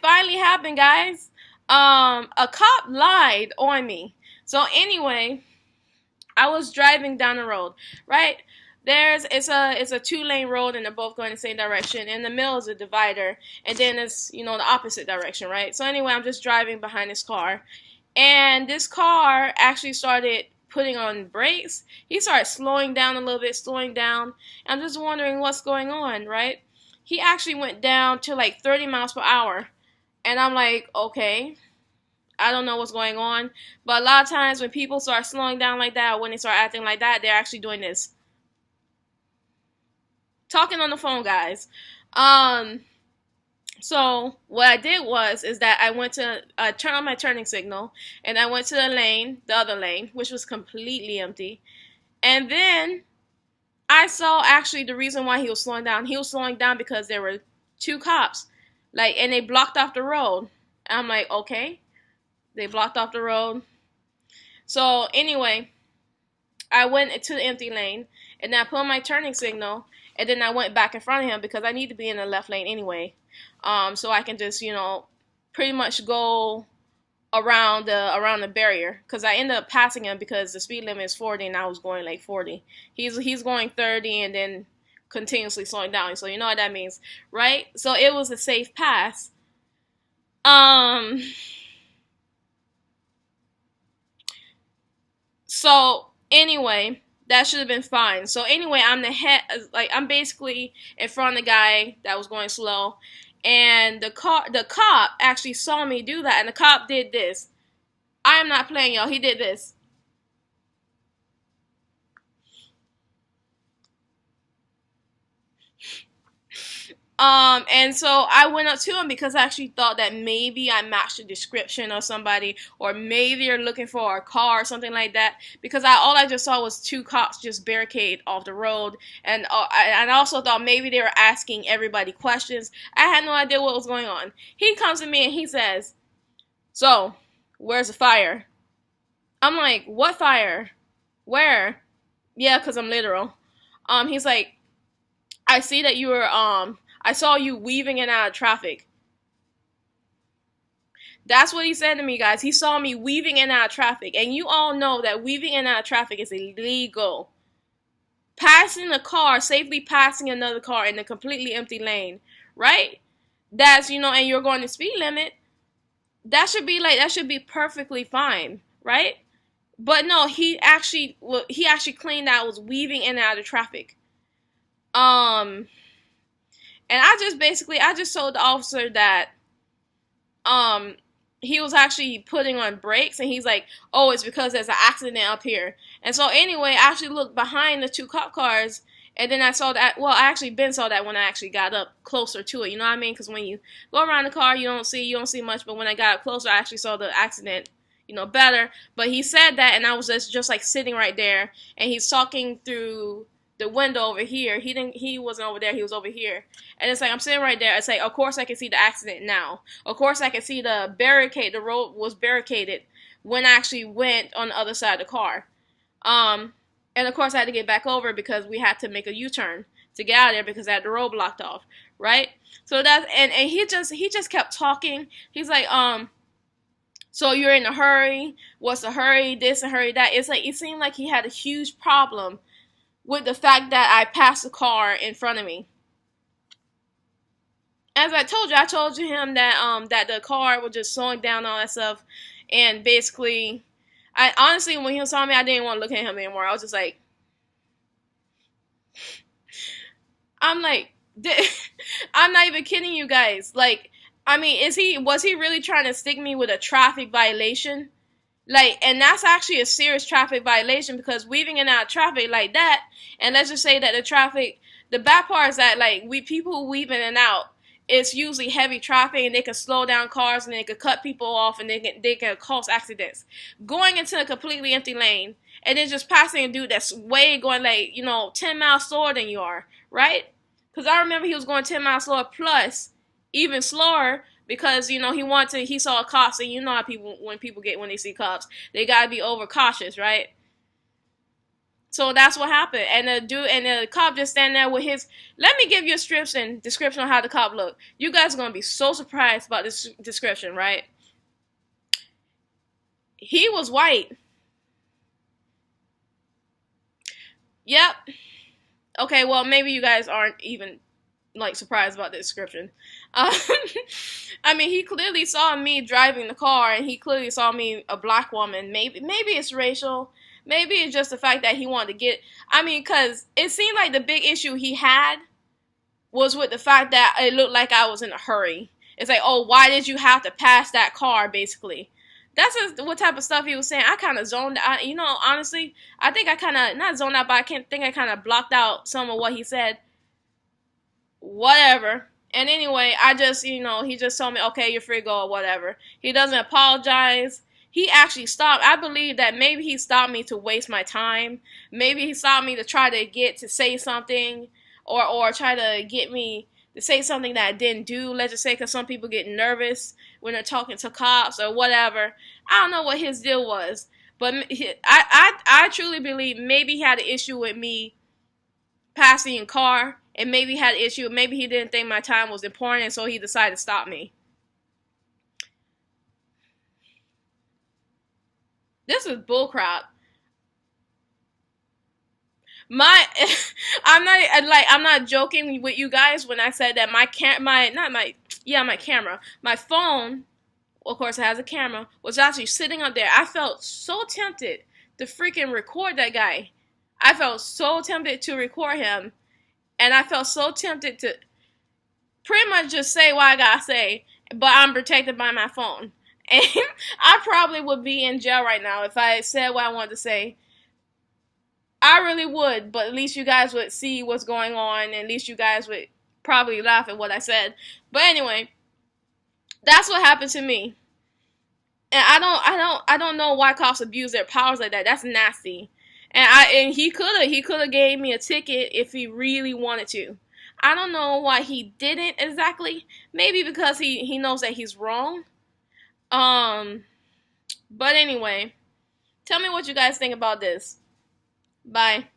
finally happened, guys. A cop lied on me. So anyway, I was driving down the road, right? It's a 2-lane road and they're both going the same direction. In the middle is a divider, and then it's the opposite direction, right? So anyway, I'm just driving behind this car, and this car actually started putting on brakes. He started slowing down a little bit, slowing down. I'm just wondering what's going on, right? He actually went down to like 30 miles per hour, and I'm like, okay, I don't know what's going on. But a lot of times when people start slowing down like that, or when they start acting like that, they're actually doing this. Talking on the phone, guys. Um, so what I did is that I went to turn on my turning signal, and I went to the other lane, which was completely empty. And then I saw actually the reason why he was slowing down. He was slowing down because there were two cops, and they blocked off the road. I'm like, okay, they blocked off the road. So anyway, I went to the empty lane, and I put on my turning signal, and then I went back in front of him because I need to be in the left lane anyway, so I can just pretty much go around the barrier, because I ended up passing him because the speed limit is 40 and I was going like 40. He's going 30 and then continuously slowing down. So you know what that means, right? So it was a safe pass. So anyway, that should have been fine. So anyway, I'm basically in front of the guy that was going slow, and the cop actually saw me do that, and the cop did this. I am not playing, y'all. He did this. And so I went up to him because I actually thought that maybe I matched the description of somebody, or maybe they're looking for a car or something like that. Because all I just saw was two cops just barricade off the road, and I also thought maybe they were asking everybody questions. I had no idea what was going on. He comes to me and he says, "So, where's the fire?" I'm like, "What fire? Where?" Yeah, because I'm literal. He's like, "I see that you were I saw you weaving in and out of traffic." That's what he said to me, guys. He saw me weaving in and out of traffic. And you all know that weaving in and out of traffic is illegal. Passing a car, safely passing another car in a completely empty lane, right? And you're going the speed limit. That should be perfectly fine, right? But no, he actually claimed that I was weaving in and out of traffic. And I just told the officer that he was actually putting on brakes, and he's like, "Oh, it's because there's an accident up here." And so anyway, I actually looked behind the two cop cars, and then I saw that. Well, I actually saw that when I actually got up closer to it. You know what I mean? Because when you go around the car, you don't see much. But when I got up closer, I actually saw the accident, better. But he said that, and I was just like sitting right there, and he's talking through the window over here. He wasn't over there, he was over here. And it's like I'm sitting right there. It's like, of course I can see the accident now. Of course I can see the barricade. The road was barricaded when I actually went on the other side of the car. And of course I had to get back over because we had to make a U-turn to get out of there because I had the road blocked off, right? So and he just kept talking. He's like, "So you're in a hurry? What's the hurry? This and hurry that?" It's like it seemed like he had a huge problem with the fact that I passed the car in front of me. As I told you him that that the car was just slowing down, all that stuff, and basically, I honestly, when he saw me, I didn't want to look at him anymore. I was just like, I'm like, I'm not even kidding you guys. Like, I mean, was he really trying to stick me with a traffic violation? And that's actually a serious traffic violation, because weaving in and out of traffic like that, and let's just say that the bad part is that, people who weave in and out, it's usually heavy traffic, and they can slow down cars, and they can cut people off, and they can cause accidents. Going into a completely empty lane, and then just passing a dude that's going 10 miles slower than you are, right? Because I remember he was going 10 miles slower, plus even slower, because he saw cops, and you know how when they see cops, they gotta be overcautious, right? So that's what happened. And the cop just standing there with his. Let me give you a description on how the cop looked. You guys are gonna be so surprised about this description, right? He was white. Yep. Okay, well maybe you guys aren't even like surprised about the description. Um, I mean, he clearly saw me driving the car, and he clearly saw me a black woman. Maybe it's racial. Maybe it's just the fact that he wanted to get. I mean, because it seemed like the big issue he had was with the fact that it looked like I was in a hurry. It's like, oh, why did you have to pass that car? Basically, that's just what type of stuff he was saying. I kind of zoned out. You know, honestly, I think I kind of not zoned out, but I can't think I kind of blocked out some of what he said. Whatever. And anyway, I just, he just told me, okay, you're free to go or whatever. He doesn't apologize. He actually stopped. I believe that maybe he stopped me to waste my time. Maybe he stopped me to try to get to say something, or try to get me to say something that I didn't do. Let's just say, because some people get nervous when they're talking to cops or whatever. I don't know what his deal was. But I truly believe maybe he had an issue with me passing in car. And maybe he had an issue. Maybe he didn't think my time was important, and so he decided to stop me. This is bullcrap. My, I'm not joking with you guys when I said that my camera, my phone, of course it has a camera, was actually sitting up there. I felt so tempted to freaking record that guy. I felt so tempted to record him. And I felt so tempted to pretty much just say what I gotta say, but I'm protected by my phone. And I probably would be in jail right now if I said what I wanted to say. I really would, but at least you guys would see what's going on, and at least you guys would probably laugh at what I said. But anyway, that's what happened to me. And I don't know why cops abuse their powers like that. That's nasty. And he could have gave me a ticket if he really wanted to. I don't know why he didn't exactly. Maybe because he knows that he's wrong. But anyway, tell me what you guys think about this. Bye.